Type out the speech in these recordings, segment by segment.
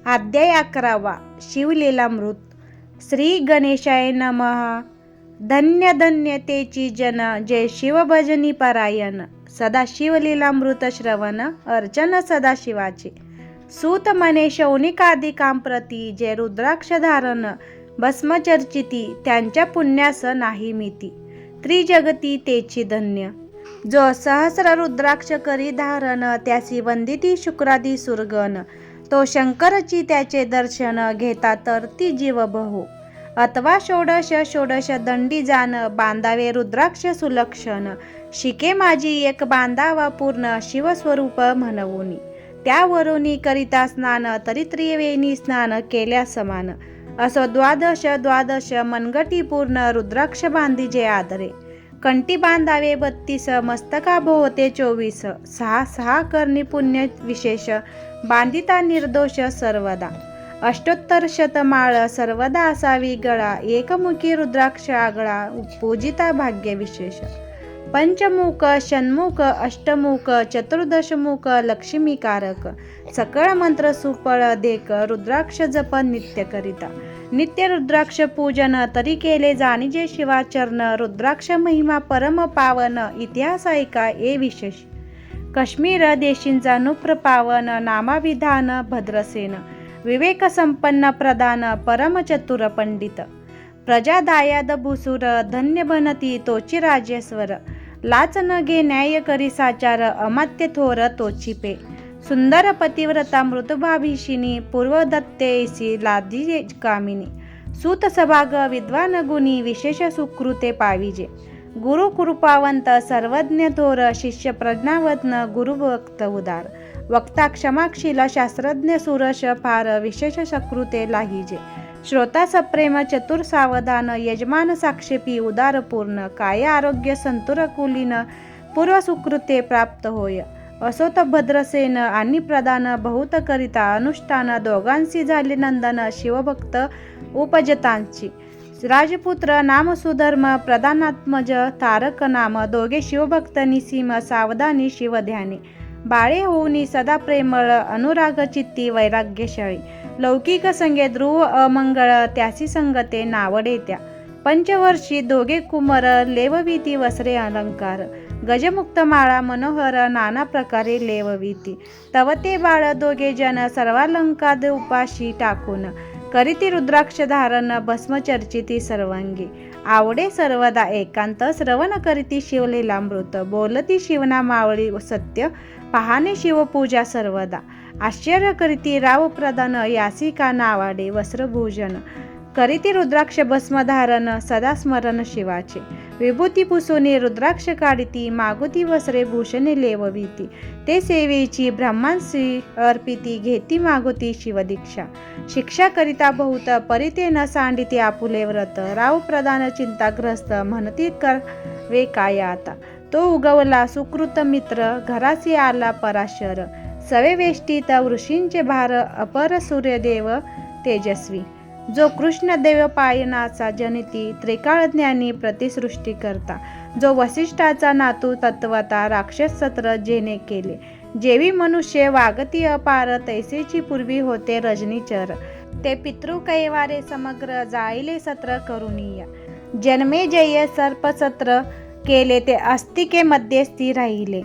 अध्याय 11 शिवलीलामृत. श्री गणेशाय नमः. धन्य धन्य तेची जन, जय शिवभजनी परायण. सदा शिवलीलामृत श्रवण, अर्चन सदाशिवाचे. सूत मने शौनिकादिकां प्रती, जय रुद्राक्ष धारण भस्मचर्चिती. त्यांच्या पुण्यास नाही मिती, त्रिजगती तेची धन्य. जो सहस्र रुद्राक्ष करी धारण, त्यासी वंदिती शुक्रादी सुरगण. तो शंकरची त्याचे दर्शन, घेता तर ती जीव बहु. अथवा षोडश षोडश दंडी जाण, बांधावे रुद्राक्ष सुलक्षण. शिके माझी एक बांधावा पूर्ण, शिवस्वरूप म्हणवुनी. त्यावरुनी करिता स्नान, तरी त्रिवेणी स्नान केल्या समान. असो द्वादश द्वादश मनगटी पूर्ण, रुद्राक्ष बांधिजे आदरे. कंठी बांधावे 32, मस्तका भोवते 24. सहा सहा करणी पुण्य विशेष, बांधिता निर्दोष सर्वदा. अष्टोत्तर शतमाळ सर्वदा असावी गळा, एकमुखी रुद्राक्ष आगळा, पूजिता भाग्य विशेष. पंचमुख षण्मुख अष्टमुख चतुर्दशमुख लक्ष्मीकारक. सकळ मंत्र सुफळ देक, रुद्राक्ष जप नित्य करिता. नित्य रुद्राक्ष पूजन, तरी केले जाणीजे शिवाचरण. रुद्राक्ष महिमा परम पावन, इतिहास ऐका ए विशेष. काश्मीर देशींचा नुप्र पावन, नामाविधान भद्रसेन. विवेक संपन्न प्रधान, परम चतुर पंडित. प्रजा दायाद भूसुर, धन्य बनती तोची राजेश्वर. लाच न घे न्याय करी साचार, अमात्य थोर तोची पे. सुंदर पतिव्रता मृतभाभिषिणी, पूर्वदत्तेसी लादी कामिनी. सूत सभाग विद्वान गुणी, विशेष सुकृते पाविजे. गुरु कृपावंत सर्वज्ञ थोर, शिष्य प्रज्ञावत्न गुरुभक्त उदार. वक्ता क्षमाशील शास्त्रज्ञ सुरश, फार विशेष सकृते लाहिजे. श्रोता सप्रेम चतुर सावधान, यजमान साक्षेपी उदार पूर्ण. काय आरोग्य संतुर कुलीन, पूर्व सुकृते प्राप्त होय. असोत भद्रसेन आणि प्रधान, बहुत करिता अनुष्ठान. दोघांशी झाले नंदन, शिवभक्त उपजतांची. राजपुत्र नाम सुधर्म, प्रधानात्मज तारक नाम. दोघे शिवभक्त निसीम, सावधानी शिवध्यानी. बाळे होऊनी सदा प्रेमळ, अनुराग चित्ती वैराग्यशाळी. लौकिक संगे ध्रुव अमंगळ, त्यासी संगते नावडे त्या. पंचवर्षी दोघे कुमर, लेवविती वस्त्रे अलंकार. गजमुक्त माळा मनोहर, नाना प्रकारे लेवविती. तव ते बाळ दोघे जन, सर्वालंकार उपाशी टाकून. करीती रुद्राक्ष धारण, भस्मचर्चिती सर्वांगी. आवडे सर्वदा एकांत, श्रवण करीती शिवलीलामृत. बोलती शिवना मावळी सत्य, पाहाणे शिवपूजा सर्वदा. आश्चर्य करीती राव प्रधान, यासी का नावाडे वस्त्रभूषण. करीती रुद्राक्ष भस्मधारण, सदा स्मरण शिवाचे. विभूती पुसुनी रुद्राक्ष काढिती, मागुती वस्त्रे भूषणे लेवविती. ते सेवेची ब्रह्मांसी अर्पिती, घेती मागुती शिवदीक्षा. शिक्षा करिता बहुत, परिते न सांडिती आपुले व्रत. राव प्रधान चिंताग्रस्त, म्हणती करवे काय आता. तो उगवला सुकृत मित्र, घरासी आला पराशर. सवे वेष्टीत ऋषींचे भार, अपर सूर्यदेव तेजस्वी. जो कृष्ण देव पायनाचा जनिती, त्रिकाळज्ञानी प्रतिसृष्टी करता. जो वसिष्ठाचा नातू तत्वता, राक्षस सत्र जेने केले. जेवी मनुष्य वागती अपार, तैसेची पूर्वी होते रजनीचर. ते पितृ कैवारे समग्र, जाईले सत्र करुणीय. जन्मे जय सर्पसत्र केले, ते अस्तिके मध्यस्थी राहिले.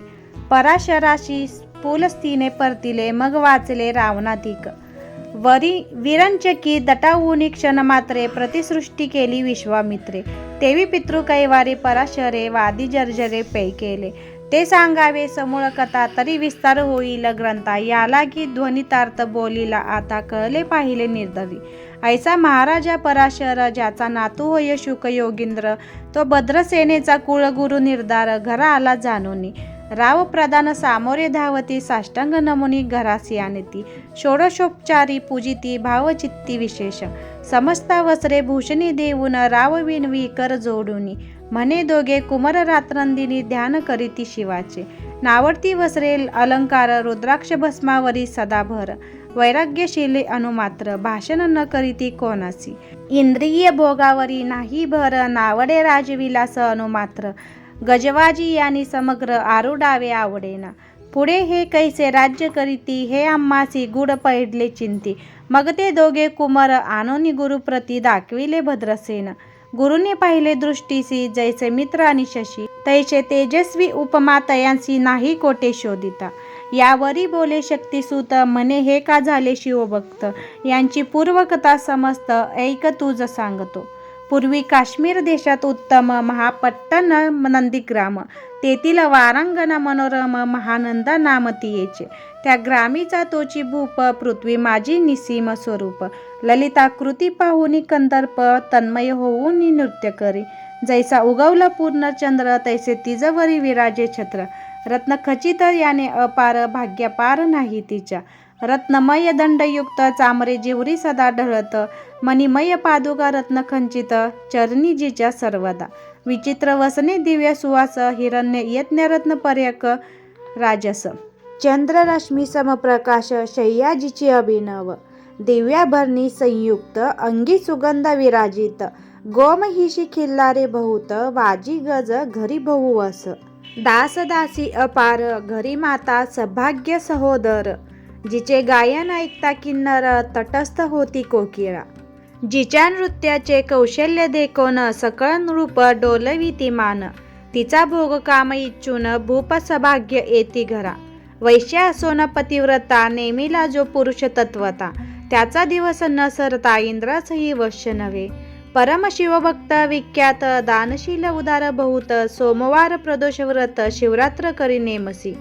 पराशराशी पुलस्तीने परतिले, मग वाचले रावणाधिक. विरंचकी दटावूनी क्षणमात्रे, प्रतिसृष्टी केली विश्वामित्रे. तेवी पितृ कैवारी पराशरे, वादी जर्जरे पै केले. ते सांगावे समूळ कथा, तरी विस्तार होईल ग्रंथा. याला की ध्वनितार्थ बोलिला, आता कळले पाहिले निर्धरी. ऐसा महाराजा पराशर, ज्याचा नातू होय शुक योगींद्र. तो भद्रसेनेचा कुळगुरु निर्धार, घरा आला जाणोनी. राव प्रधान सामोरे धावती, साष्टांग नमुनी घरासी आणती. षोडशोपचारी पूजिती, भावचित्ती विशेष. समस्ता वस्त्रे भूषणी देऊन, राव विनवी कर जोडुनी. म्हणे दोघे कुमर रात्रंदिनी, ध्यान करीती शिवाचे. नावडती वस्त्रे अलंकार, रुद्राक्ष भस्मावरी सदाभर. वैराग्यशीले अनुमात्र, भाषण न करीती कोणासी. इंद्रिय भोगावरी नाही भर, नावडे राजविलास अनुमात्र. गजवाजी यांनी समग्र, आरुडावे आवडेना. पुढे हे कैसे राज्य करीती हे आम्हासी गुड पडले चिंती. मग ते दोघे कुमार आणून गुरुप्रती दाखविले भद्रसेन. गुरुने पाहिले दृष्टीसी जैसे मित्र आणि शशी, तैसे तेजस्वी उपमा तयांसी नाही कोठे शोधिता. यावरी बोले शक्तिसूत म्हणे हे का झाले शिवभक्त. यांची पूर्वकथा समस्त ऐक तुझ सांगतो. पूर्वी काश्मीर देशात उत्तम महापट्टण नंदीग्राम, तेथील वारांगण मनोरम महानंदा नाम तियेचे. त्या ग्रामीचा तोची भूप पृथ्वी माझी निसीम स्वरूप. ललिताकृती पाहुनी कंदर्प तन्मय होऊन नृत्य करी. जैसा उगवला पूर्ण चंद्र तैसे तिजवरी विराजे छत्र. रत्न खचित याने अपार भाग्यपार नाही तिच्या. रत्नमय दंडयुक्त चामरे जिवरी सदा ढळत. मणिमय पादुका रत्नखंचित चरणी जिच्या सर्वदा. विचित्र वसने दिव्य सुवास हिरण्य यज्ञ रत्न पर्यक राजस. चंद्ररश्मी समप्रकाश शय्याजीची अभिनव. दिव्याभरणी संयुक्त अंगी सुगंध विराजित. गोमहिषी खिल्लारे बहुत वाजी गज घरी बहुवस. दास दासी अपार घरी माता सौभाग्य सहोदर. जिचे गायन ऐकता किन्नर तटस्थ होती कोकिळा. जिच्या नृत्याचे कौशल्य देखोन सकळ नृप डोलविती मान. तिचा भोग काम इच्छून भूप सौभाग्य येती घरा. वैश्य असोन पतिव्रता नेमिला जो पुरुष तत्वता. त्याचा दिवस न सरता इंद्रासही वश्य नव्हे. परम शिवभक्त विख्यात दानशील उदार बहुत. सोमवार प्रदोष व्रत शिवरात्र करी नेमसी.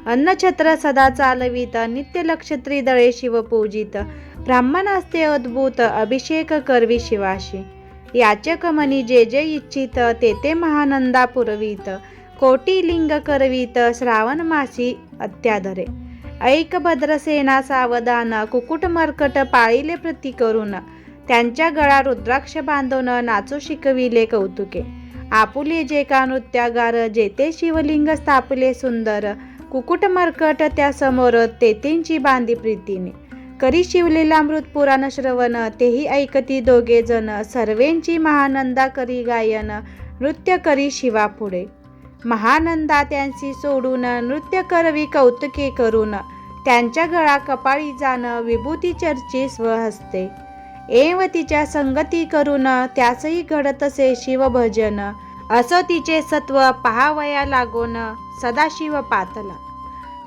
अन्नछत्र सदा चालवीत नित्य लक्ष त्रिदळे शिव पूजित. ब्राह्मण असते अद्भुत अभिषेक करवी शिवाशी. याचक मनी जे जे इच्छित तेथे महानंदा पुरवीत. कोटी लिंग करवीत श्रावण मासी अत्याधरे. ऐक भद्रसेना सावधान कुकुट मर्कट पाळिले प्रति करून. त्यांच्या गळा रुद्राक्ष बांधून नाचू शिकविले कौतुके. आपुले जे का नृत्यागार जेथे शिवलिंग स्थापले सुंदर. कुकुट मर्कट त्या समोर तेथेंची बांधी प्रीतीने. करी शिवलेला मृत पुराण श्रवण तेही ऐकती दोघे जण. सर्वेंची महानंदा करी गायन नृत्य करी शिवा पुढे. महानंदा त्यांची सोडून नृत्य करवी कौतुके करून. त्यांच्या गळा कपाळी जाण विभूती चर्ची स्वहस्ते. एव तिच्या संगती करून त्यासही घडतसे शिवभजन. असं तिचे सत्व पहावया लागून सदाशिव पातला.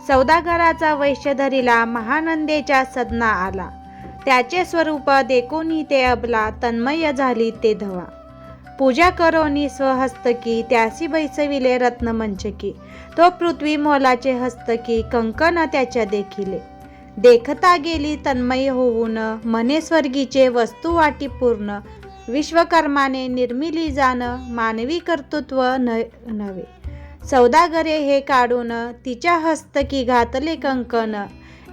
सौदागराचा वैश्य धरिला महानंदेच्या सदना आला. त्याचे स्वरूप देखोनी ते अबला तन्मय झाली ते धवा. पूजा करोनी स्वहस्तकी त्यासी बैसविले रत्नमंचकी. तो पृथ्वी मोलाचे हस्तकी कंकण त्याच्या देखिले. देखता गेली तन्मय होऊन मने स्वर्गीचे वस्तू वाटी पूर्ण. विश्वकर्माने निर्मिली जाण मानवी कर्तृत्व नव्हे. सौदागरे हे काढून तिच्या हस्तकी घातले कंकण.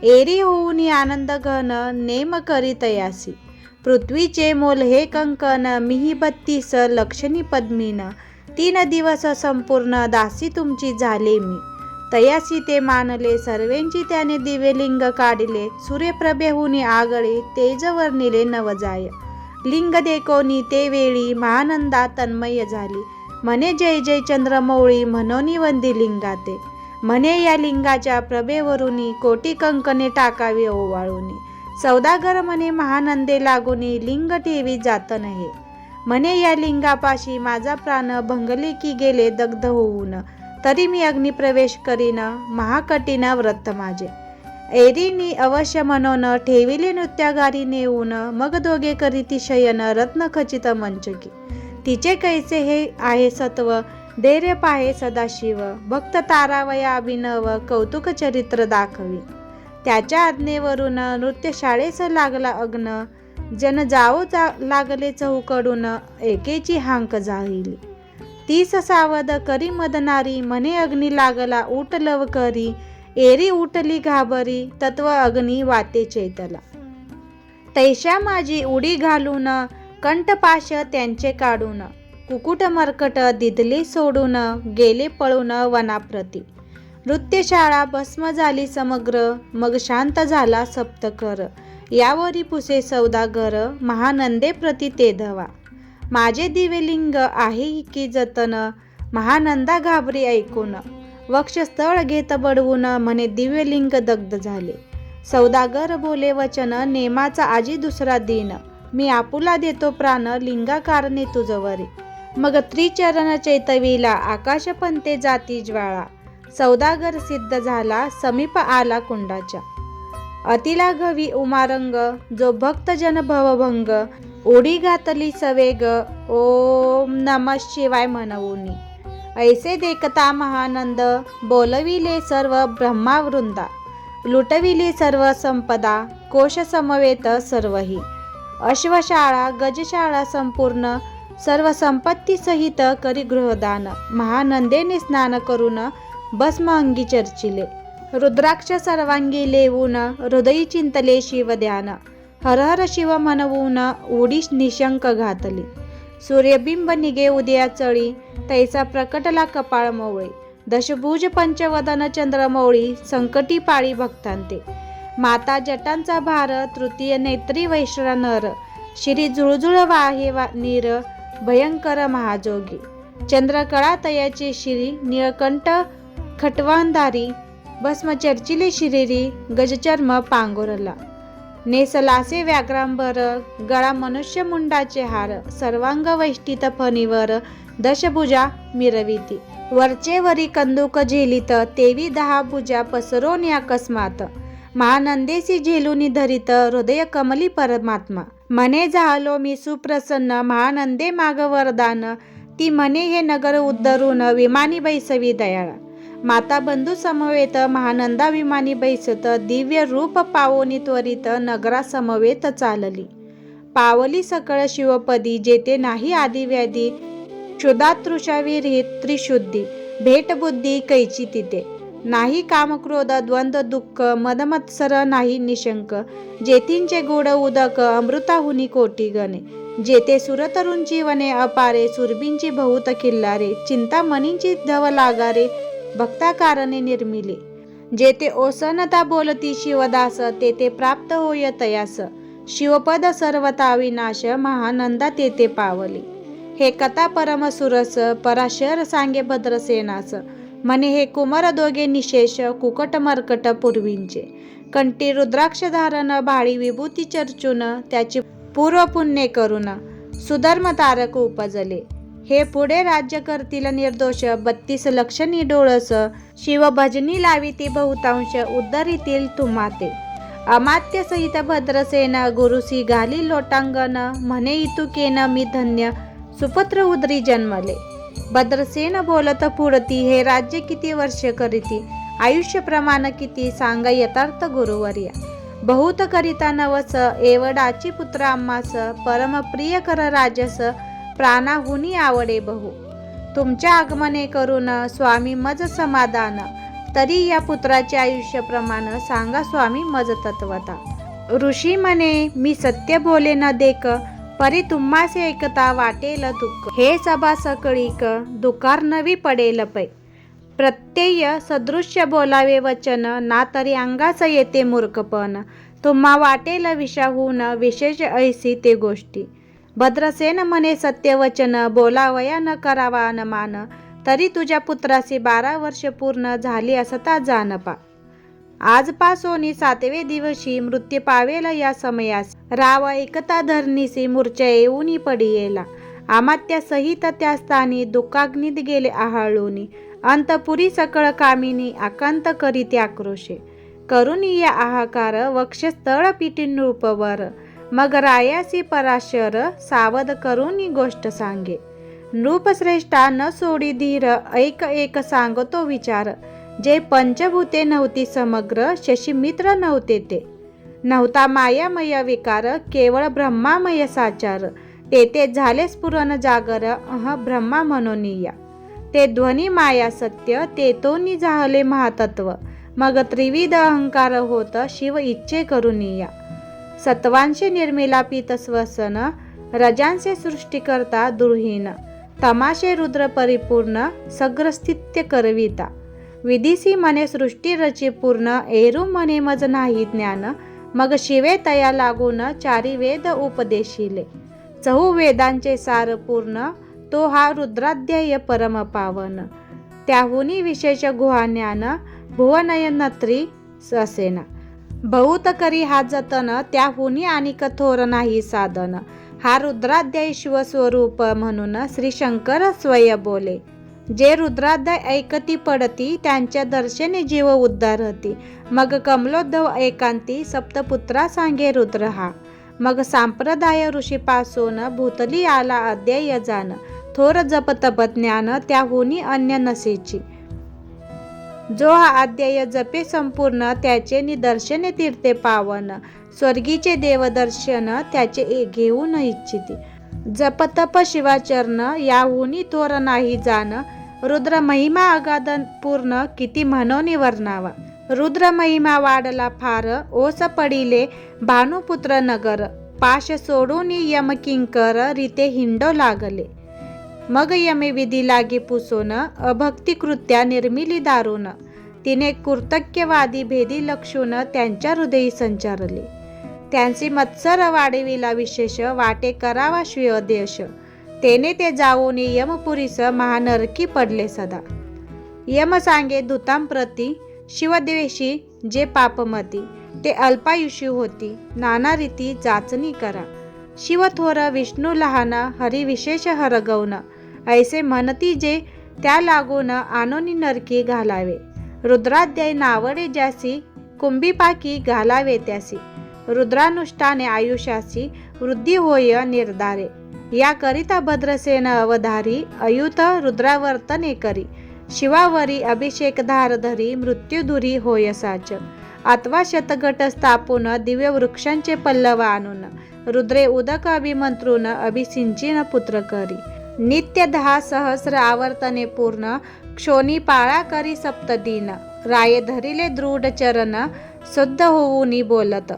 एरी होऊन आनंद घन नेम करी तयासी. पृथ्वीचे मोल हे कंकण मिही 32 लक्षणी पद्मीन. 3 दिवस संपूर्ण दासी तुमची झाले मी. तयासी ते मानले सर्वेंची त्याने दिव्यलिंग काढिले. सूर्यप्रभेहुनी आगळे तेज वर्णिले नवजाय. लिंग देखोनी ते वेळी महानंदा तन्मय झाली. म्हणे जय जय चंद्रमौळी म्हणोनी वंदी लिंगाते. म्हणे या लिंगाच्या प्रभेवरुनी कोटी कंकणे टाकावी ओवाळूनी. सौदागर म्हणे महानंदे लागुनी लिंग ठेवी जात नये. म्हणे या लिंगापाशी माझा प्राण भंगले की गेले दग्ध होऊन. तरी मी अग्निप्रवेश करीन महाकठीण व्रत माझे. एरीनी अवश्य म्हणून ठेविले नृत्यागारी नेऊन. मग दोघे करीती शयन रत्नखचित मंचकी. तिचे कैसे हे आहे सत्व धैर्य पाहे सदाशिव. भक्त तारावया अभिनव कौतुक चरित्र दाखवी. त्याच्या आज्ञेवरून नृत्यशाळेस लागला अग्न. जन जाओ लागले चहूकडून एकेची हांक जाळली. 30 सावध करी मदनारी म्हणे अग्नी लागला ऊट लवकरी. एरी उठली घाबरी तत्व अग्नी वाते चैतला. तैशा माझी उडी घालून कंठपाश त्यांचे काढून. कुकुट मर्कट दिदले सोडून गेले पळून वनाप्रती. नृत्यशाळा भस्म झाली समग्र मग शांत झाला सप्तकर. यावरी पुसे सौदागर महानंदे प्रति ते धवा. माझे दिव्यलिंग आहे की जतन महानंदा घाबरी ऐकून. वक्षस्थळ घेत बडवून म्हणे दिव्यलिंग दग्ध झाले. सौदागर बोले वचन नेमाचा आजी दुसरा दिन, मी आपुला देतो प्राण लिंगा कारणे तुझवरी. मग त्रिचरण चैतवीला आकाश पंते जाती ज्वाळा, सौदागर सिद्ध झाला समीप आला कुंडाच्या. अतिला गवी उमारंग जो भक्त जन भवभंग, उडी घातली सवेग ओम नमः शिवाय म्हणवुनी. ऐसे देखता महानंद बोलविले सर्व ब्रह्मावृंदा, लुटविली सर्व संपदा कोश समवेत सर्वही. अश्वशाळा गजशाळा संपूर्ण सर्व संपत्ती सहित करी गृहदान, महानंदेने स्नान करून भस्म अंगी चर्चिले. रुद्राक्ष सर्वांगी लेवून हृदयी चिंतले शिवध्यान, हर हर शिव म्हणवून उडी निशंक घातली. सूर्यबिंब निघे उदया चळी, तैसा प्रकटला कपाळ मवळी. दशभुज पंचवदन चंद्रमौळी, संकटी पाळी भक्तांते. माता जटांचा भार तृतीय नेत्री वैश्र नर, शिरी जुळजुळ वाहे नीर भयंकर महाजोगी. चंद्रकळा तयाचे शिरी निळकंठ खटवांधारी, भस्म चर्चिले शिरिरी गजचर्म पांगोरला. नेसलासे व्याघ्रांबर गळा मनुष्य मुंडाचे हार, सर्वांग वैष्टित फणीवर दशभुजा मिरविती. वरचे वरी कंदुक झेलित तेवी 10 भुजा पसरोन अकस्मात, महानंदेसी झेलुनी धरित हृदय कमली परमात्मा. म्हणे झालो मी सुप्रसन्न महानंदे माग वरदान, ती म्हणे हे नगर उद्धरून विमानी बैसवी दयाळा. माता बंधू समवेत महानंदा विमानी बैसत, दिव्य रूप पावोनी त्वरित नगरा समवेत चालली. पावली सकळ शिवपदी जेते नाही आदी व्याधी, क्षुधातृषा विरहित त्रिशुद्धी भेट बुद्धी कैची तिथे. नाही काम क्रोध द्वंद्व दुःख मदमत्सर नाही निशंक, जेतींचे गोड उदक अमृताहुनी कोटी गणे. जेते सुरतरुंची वने अपारे, सुरबींची बहुत किल्लारे, चिंतामणींची धव लागारे भक्ता कारणे निर्मिले. जेते ओसनता बोलती शिवदास, तेथे प्राप्त होय तयास. शिवपद सर्वता विनाश, महानंदा तेथे पावली. हे कथा परम सुरस पराशर सांगे भद्रसेनास, म्हणे हे कुमार दोघे निशेष कुकट मर्कट पूर्वींचे. कंठी रुद्राक्ष धारण भाळी विभूती चर्चून, त्याची पूर्व पुण्य करून सुधर्म तारक उपजले. हे पुढे राज्य करतील निर्दोष 32 लक्षणी डोळस, शिवभजनी लाविती बहुतांश उद्धरितील तुम्हाते. अमात्य सहित भद्रसेन गुरुसी घाली लोटांगण, म्हणे इतुकेन मी धन्य सुपुत्र उदरी जन्मले. भद्रसेन बोलत पुढती, हे राज्य किती वर्ष करीती, आयुष्य प्रमाण किती सांगा यथार्थ गुरुवर्या. बहुत करिता नवस एवढाची पुत्र आम्हास, परम प्रिय कर राजस प्राणाहुनी आवडे बहु. तुमच्या आगमने करून स्वामी मज समाधान, तरी या पुत्राचे आयुष्य प्रमाण सांगा स्वामी मज तत्वता. ऋषी म्हणे मी सत्य बोले न देक, परी तुम्हासे ऐकता वाटेल दुःख. हे सभा सकळीक दुकार नवी पडेल पै, प्रत्यय सदृश्य बोलावे वचन, ना तरी अंगास येते मूर्खपण. तुम्हा वाटेल विषाहून विशेष ऐसी ते गोष्टी. भद्रसेन म्हणे सत्यवचन बोलावया न करावा अनमान, तरी तुझ्या पुत्रासी 12 वर्ष पूर्ण झाली असता जानपा. आजपासोनी 7वे दिवशी मृत्यू पावेल या समयास, राव ऐकता धरणीसी मूर्छा येऊनी पडियेला. अमात्या सहित त्या स्थानी दुःखाग्नीत गेले आहाळूनी, अंतपुरी सकळ कामिनी आकांत करीते आक्रोशे. करुणी या आहाकार वक्षस्थळ पिटी नृपवर, मग रायासी पराशर सावध करुनी गोष्ट सांगे. नृपश्रेष्ठा न सोडी धीर ऐक एक सांगतो विचार, जे पंचभूते नव्हती समग्र शशीमित्र नव्हते ते. नव्हता मायामय विकार केवळ ब्रह्मामय साचार, तेथे झाले स्फुरण जागर ब्रह्मा मनोनिया. ते ध्वनी माया सत्य तेतोनी झाले महातत्व, मग त्रिविध अहंकार होत शिव इच्छे करुनिया. सत्वांशे निर्मिला पीत स्वसन, रजांचे सृष्टी करता दुर्हीन, तमाशे रुद्र परिपूर्ण सग्रस्थित्य करविता. विधीसी म्हणे सृष्टी रची पूर्ण, एरू म्हणे मज नाही ज्ञान, मग शिवे तया लागून 4 वेद उपदेशिले. 4 वेदांचे सार पूर्ण, तो हा रुद्राध्याय परम पावन. त्याहुनी विशेष गुहाज्ञान भुवनयनत्री असेना. बहुत करी हा जतन त्याहुनी आणि कठोर नाही साधन. हा रुद्राध्याय शिवस्वरूप म्हणून श्री शंकर स्वय बोले. जे रुद्राध्याय ऐकती पडती त्यांच्या दर्शने जीव उद्धारती. मग कमलोद्भव एकांती सप्तपुत्रा सांगे रुद्र हा. मग संप्रदाय ऋषीपासून भूतली आला अध्याय जाण. थोर जप तप ज्ञान त्याहुनी अन्य नसेची. जो हा अध्याय जपे संपूर्ण त्याचे निदर्शने तीर्थे पावन. स्वर्गीचे देवदर्शन त्याचे घेऊन इच्छिती. जप तप शिवाचरण याहुनी थोर नाही जाण. रुद्र महिमा अगाध पूर्ण किती म्हणून वर्णावा. रुद्र महिमा वाढला फार ओस पडिले भानुपुत्र नगर. पाश सोडून यम किंकर रीते हिंडो लागले. मग यमे विधी लागे पुसून अभक्ती कृत्या निर्मिली दारुण. तिने कृतज्ञवादी भेदी लक्षून त्यांच्या हृदयी संचारले. त्यांची मत्सर वाढविला विशेष वाटे करावा श्वेदेश. तेने ते जाऊन यमपुरीस महानरकी पडले सदा. यम सांगे दूतांप्रती शिवद्वेषी जे पापमती. ते अल्पायुषी होती नाना रीती जाचणी करा. शिव थोर विष्णू लहान हरी विशेष हरगवण. ऐसे म्हणती जे त्या लागून आणोनी नरकी घालावे. रुद्राध्याय नावडे ज्यासी कुंभीपाकी घालावे त्यासी. रुद्रानुष्ठाने आयुष्याची वृद्धी होय निर्धारे. याकरिता भद्रसेन अवधारी अयुत रुद्रावर्तने करी. शिवावरी अभिषेक धार धरी मृत्युदुरी होय साच. अथवा शतगट स्थापून दिव्य वृक्षांचे पल्लव आणून. रुद्रे उदक अभिमंत्रून अभिसिंचिन पुत्र करी. नित्य 10 सहस्र आवर्तने पूर्ण क्षोणी पाळा करी सप्तदिन. राये धरिले दृढ चरण शुद्ध होऊनी बोलत.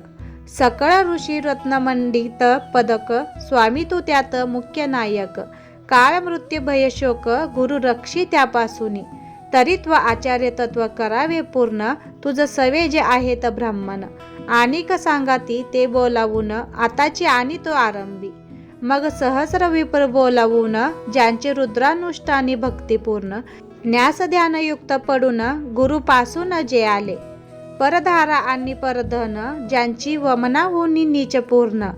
सकळ ऋषी रत्नमंडित पदक स्वामी तू त्यात मुख्य नायक. काळ मृत्यू भय शोक गुरु रक्षी त्यापासूनी. तरीत्व आचार्य तत्व करावे पूर्ण तुझ सवे जे आहेत ब्राह्मण. आणिक सांगाती ते बोलावून आताची आणि तो आरंभी. मग सहस्र विप्र बोलावून ज्यांचे रुद्रानुष्ठानी भक्तिपूर्ण. न्यास ध्यानयुक्त पडून गुरुपासून जे आले. परधारा आणि परधन ज्यांची वमनाहुनी नीच पूर्ण.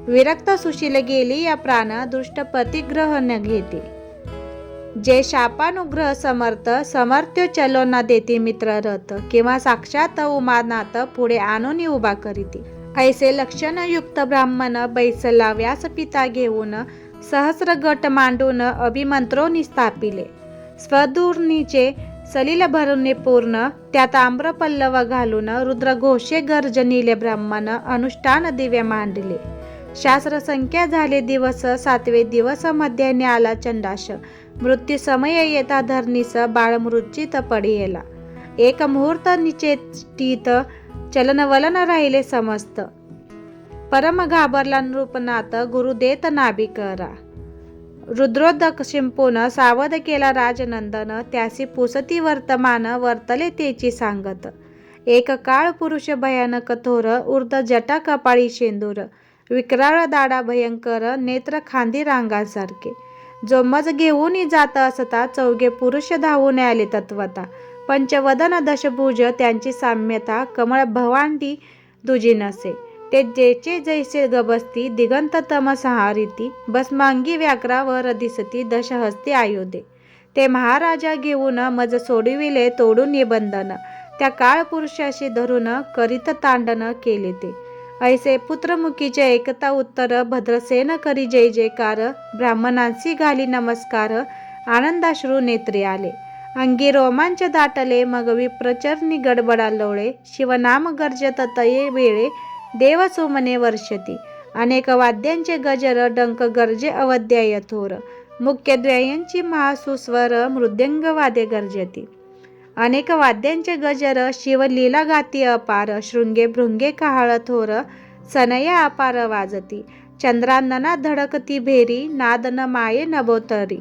विरक्त सुशील गेली या प्राण दुष्ट प्रतिग्रह न घेते. जे शापानुग्रह समर्थ समर्थ्य चलो न देते मित्र रथ. किंवा साक्षात उमानाथ पुढे आणून उभा करीती. ऐसे लक्षणयुक्त ब्राह्मण बैसला व्यासपिता घेऊन सहस्र गट मांडून अभिमंत्रोनी स्थापिले. स्वधूर्णीचे सलील भरणे पूर्ण त्यात आम्रपल्लव घालून रुद्र घोषे गर्जनिले ब्राह्मण अनुष्ठान दिव्य मांडले. शास्त्र संख्या झाले दिवस 7वे दिवस मध्याने आला चंडाश. मृत्यू समय येता धरणीस बाळ मृत्यूत पडियेला. एक मुहूर्त निचेष्टित चलनवलन राहिले समस्त. परम घाबरला नृपनाथ गुरु देत नाभी करा. रुद्रोदक शिंपून सावध केला राजनंदन. त्यासी पुसती वर्तमान वर्तले तेची सांगत. एक काळ पुरुष भयानक थोर ऊर्ध जटा कपाळी शेंदूर. विक्राळ दाडा भयंकर नेत्र खांदी रांगासारखे. जो मज घेऊन जात असता चौघे पुरुष धावून आले तत्वता. पंचवदन दशभुज त्यांची साम्यता कमळ भवांडी दुजी नसे. ते जेचे जैसे गबसती दिगंत तम सहारिती. भस्मांगी व्याघ्रावर दिसती दशहस्ती आयुधे. ते महाराजा घेऊन मज सोडविले तोडून निबंधन. त्या काळ पुरुषाशी धरून करीत तांडन केले ते. ऐसे पुत्रमुखीचे ऐकता उत्तर भद्रसेन करी जय जयकार. ब्राह्मणांसी घाली नमस्कार आनंदाश्रू नेत्री आले. अंगी रोमांच दाटले मग विप्रचरणी गडबडा लोळे. शिवनाम गर्जत तये वेळे देव सुमने वर्षती. अनेक वाद्यांचे गजर डंक गर्जे अवध्याय थोर. मुख्य द्वयांची महासुस्वर मृदंग वाद्य गर्जती. अनेक वाद्यांचे गजर शिवलीला गाती अपार. शृंगे भृंगे कहाळ थोर सनया अपार वाजती. चंद्रांना धडकती भेरी नादन माये नभोतरी.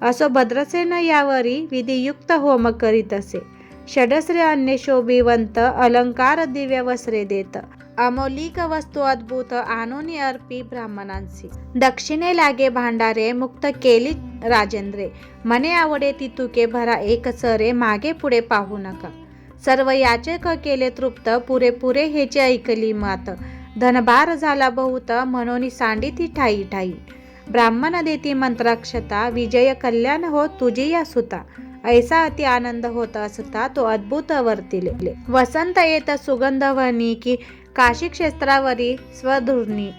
असो भद्रसेन यावरी विधियुक्त होम करीत असे. षडश्रे अन्य शोभिवंत अलंकार दिव्य वस्त्रे देत. अमौलिक वस्तू अद्भुत आणूनी अर्पी ब्राह्मणांसी. दक्षिणे लागे भांडारे मुक्त केली राजेंद्रे. मने आवडे ती तुके भरा एक सरे मागे पुढे पाहू नका. सर्व याचक केले तृप्त पुरेपुरे हेचे ऐकली मात. धनभार झाला बहुत म्हणून सांडी ती ठाई ठाई. ब्राह्मण देती मंत्राक्षता विजय कल्याण हो तुझी या सुता. ऐसा अति आनंद होत असता तो अद्भुत वर्तिले. वसंत येत सुगंधवनी की काशी क्षेत्रावरी स्वधुर्णी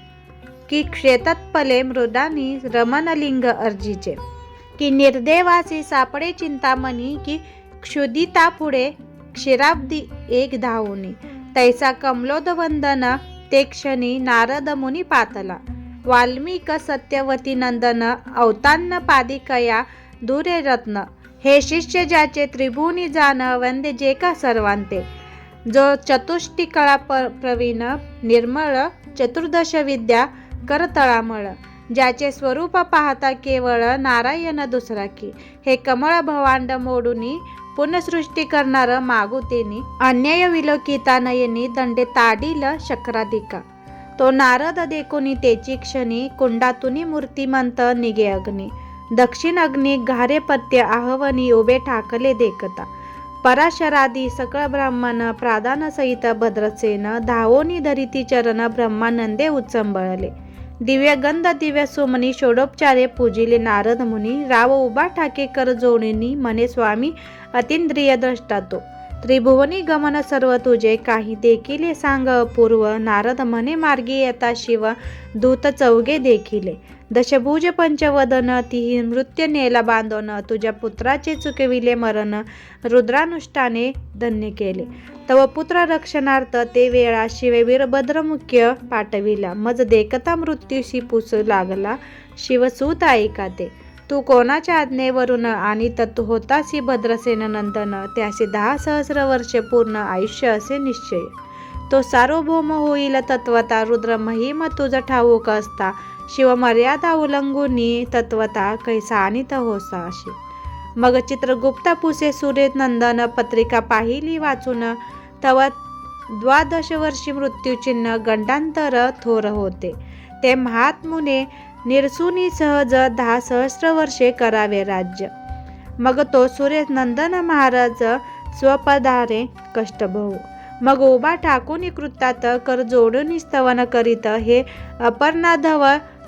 की क्षेत्रतपले मृदानी रमणलिंग अर्जीचे. की निर्देवासी सापडे चिंतामणी की क्षुदिता पुढे क्षीराब्दी एक धावुनी. तैसा कमलोदवंदन ते क्षणी नारद मुनी पातला. वाल्मिक सत्यवती नंदन अवतान्न पादिकया दुरे रत्न. हे शिष्य ज्याचे त्रिभुवनी जाण वंदे जे का सर्वांते. जो चतुष्टी कळा प्रवीण निर्मळ चतुर्दश विद्या करतळामळ. ज्याचे स्वरूप पाहता केवळ नारायण दुसरा की. हे कमळ भवांड मोडुनी पुनःसृष्टी करणार मागुतेनी. अन्याय विलोकिता नयनी दंडे ताडील शक्राधिका. तो नारद देखुनी तेची क्षणी कुंडातुनी मूर्तिमंत निगे अग्नी. दक्षिण अग्नी घारे पत्य आहवनी उभे ठाकले देखता. पराशरादी सकळ ब्राह्मण प्राधान सहित भद्रसेन धावोनी धरिती चरण ब्रह्मानंदे उच्चंबळले. दिव्य गंध दिव्य सुमनी षोडोपचारे पूजिले नारद मुनी. राव उभा ठाके कर जोडणी म्हणे स्वामी अतींद्रिय द्रष्टा तो. त्रिभुवनी गमन सर्व तुझे काही देखिले सांग अपूर्व. नारद म्हणे मार्गी येता शिव दूत चौघे देखिले. दशभुज पंचवदन तिही मृत्यू नेला बांधून. तुझ्या पुत्राचे चुकविले मरण रुद्रानुष्ठाने धन्य केले. तव पुत्र रक्षणार्थ ते वेळा शिवे वीरभद्रमुख्य पाठविला. मज देखता मृत्यूशी पुसू लागला शिवसूत ऐका ते. तू कोणाच्या आज्ञेवरून आणि तू होतासी भद्रसेन नंदन. त्याशी 10 सहस्र वर्षे पूर्ण आयुष्य असे निश्चय. तो सार्वभौम होईल तत्वता. रुद्र महिमा तुझ ठाऊक असता. शिव मर्यादा उल्लंघुनी तत्वता कैसा आणित होसा अशी. मग चित्रगुप्त पुसे सूर्य नंदन पत्रिका पाहिली वाचून. तव 12 वर्षी मृत्यूचिन्ह गंडांतर थोर होते. ते महात्मुने निरसुनी सहज 10 सहस्र वर्षे करावे राज्य. मग तो सूर्य नंदन महाराज स्वपदारे कष्ट बहु. मग उभा ठाकून कृतात कर जोडून स्तवन करीत. हे अपर्णाधव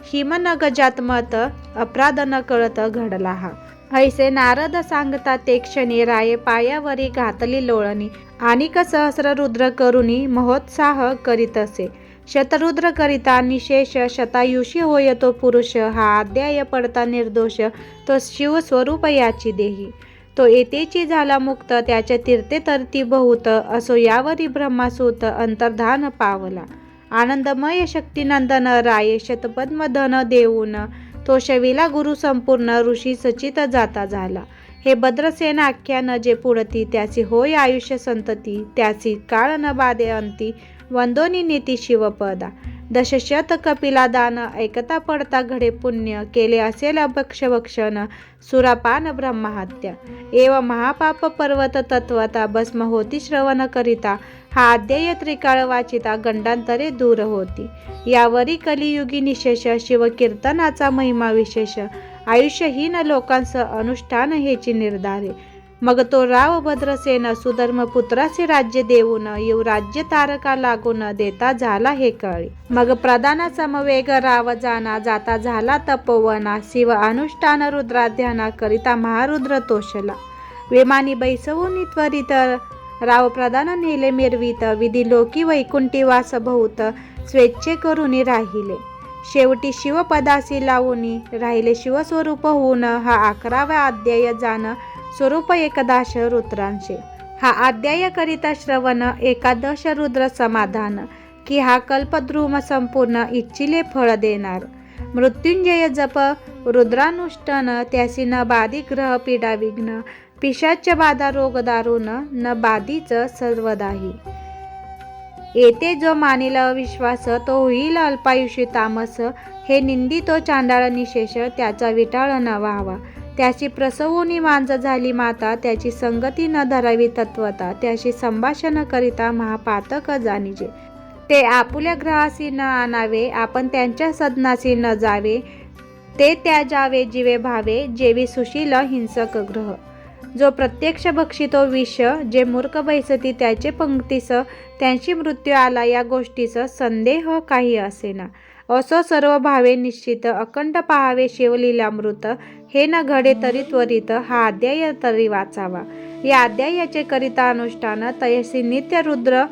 हिमनग जातमत अपराध न कळत घडला हा. ऐसे नारद सांगता ते क्षणी राये पायावरी घातली लोळणी. आणिक सहस्र रुद्र करुणी महोत्साह करीत असे. शतरुद्र करिता निशेष शतायुषी होय तो पुरुष. हा अध्याय पडता निर्दोष तो शिव स्वरूप याची देही. तो येतेची झाला मुक्त त्याच्या तीर्थे तरती बहुत. असो यावरी ब्रह्मासूत अंतर्धान पावला. आनंदमय शक्तिनंदन राये शतपद्मधन देऊन. तो शविला गुरु संपूर्ण ऋषी सचित जाता झाला. हे भद्रसेन आख्यान जे पुढती त्यासी होय आयुष्य संतती. त्यासी काळ न बाधे अंती वंदोनी नीती शिवपदा. दशशत कपिला दान ऐकता पडता घडे पुण्य. केले असेल भक्षण सुरापान ब्रह्महत्या. एव महापाप पर्वत तत्वता भस्म होती श्रवण करिता. हा अध्याय त्रिकाळ वाचिता गंडांतरे दूर होती. यावरी कलियुगी निशेष शिवकीर्तनाचा महिमा विशेष. आयुष्यहीन लोकांस अनुष्ठान हेची निर्धारे. मग तो राव भद्रसेन सुधर्म पुत्राचे राज्य देऊन येऊ राज्य तारका लागून देता झाला हे कळी. मग प्रधाना समवेग राव जाना जाता झाला तपोवना. शिव अनुष्ठान रुद्राध्याना करिता महारुद्र तोषला. विमानी बैसवून त्वरित राव प्रधान नेले मिरवित. विधी लोकी वैकुंठी वास बहुत स्वेच्छे करुनी राहिले. शेवटी शिवपदासी लावूनी राहिले शिवस्वरूप होऊन. हा 11वा अध्याय जाण स्वरूप 11 रुद्रांचे. हा अध्याय करिता श्रवण 11 रुद्र समाधान. की हा कल्पद्रुम संपूर्ण इच्छिले फळ देणार. मृत्युंजय जप रुद्रानुष्ठान त्यासी न बाधी ग्रह पीडा विघ्न. पिशाच बाधा रोग दारुण न बाधीच सर्वदाही. येते जो मानिल अविश्वास तो होईल अल्पायुषी तामस. हे निंदितो चांडाळ निशेष त्याचा विटाळ न व्हावा. त्याची प्रसवूनी मांज झाली माता. त्याची संगती न धरावी तत्वता. त्याशी संभाषण करिता महापातक जाणीजे. ते आपुल्या ग्रहासी न आणावे, आपण त्यांच्या सदनासी न जावे, ते त्या जावे जीवे भावे, जेवी सुशील हिंसक ग्रह. जो प्रत्यक्ष भक्षितो विष, जे मूर्ख बैसती त्याचे पंक्तीस, त्यांची मृत्यू आला या गोष्टीस संदेह काही असेना. असो सर्व भावे निश्चित, अखंड पाहावे शिवलीलामृत, हे न घडे तरी त्वरित, हा अध्याय तरी वाचावा. या अध्यायाचे करिता अनुष्ठान, तयसी नित्य रुद्र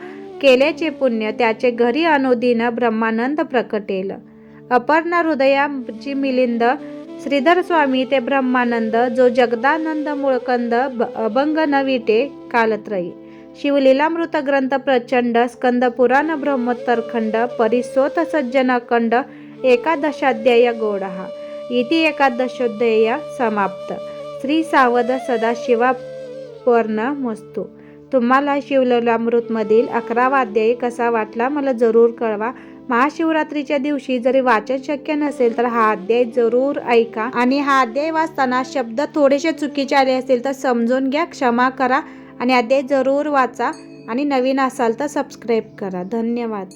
केल्याचे पुण्य, त्याचे घरी अनुदिन ब्रह्मानंद प्रकटेल. अपर्णा हृदयाची मिलिंद, श्रीधर स्वामी ते ब्रह्मानंद, जो जगदानंद मूळकंद, अभंग न विटे कालत्रयी. शिवलीलामृत ग्रंथ प्रचंड, स्कंद पुराण ब्रह्मोत्तरखंड, परिसोत सज्जन अखंड, एकादशाध्याय गौडहा. इति एकादशोध्याय समाप्त. श्री सावध सदाशिवार्पणमस्तु. तुम्हाला शिवलीलामृतमधील 11वा अध्याय कसा वाटला मला जरूर कळवा. महाशिवरात्रीच्या दिवशी जरी वाचन शक्य नसेल तर हा अध्याय जरूर ऐका, आणि हा अध्याय वाचताना शब्द थोडेसे चुकीचे आले असेल तर समजून घ्या, क्षमा करा, आणि अध्याय जरूर वाचा, आणि नवीन असाल तर सबस्क्राईब करा. धन्यवाद.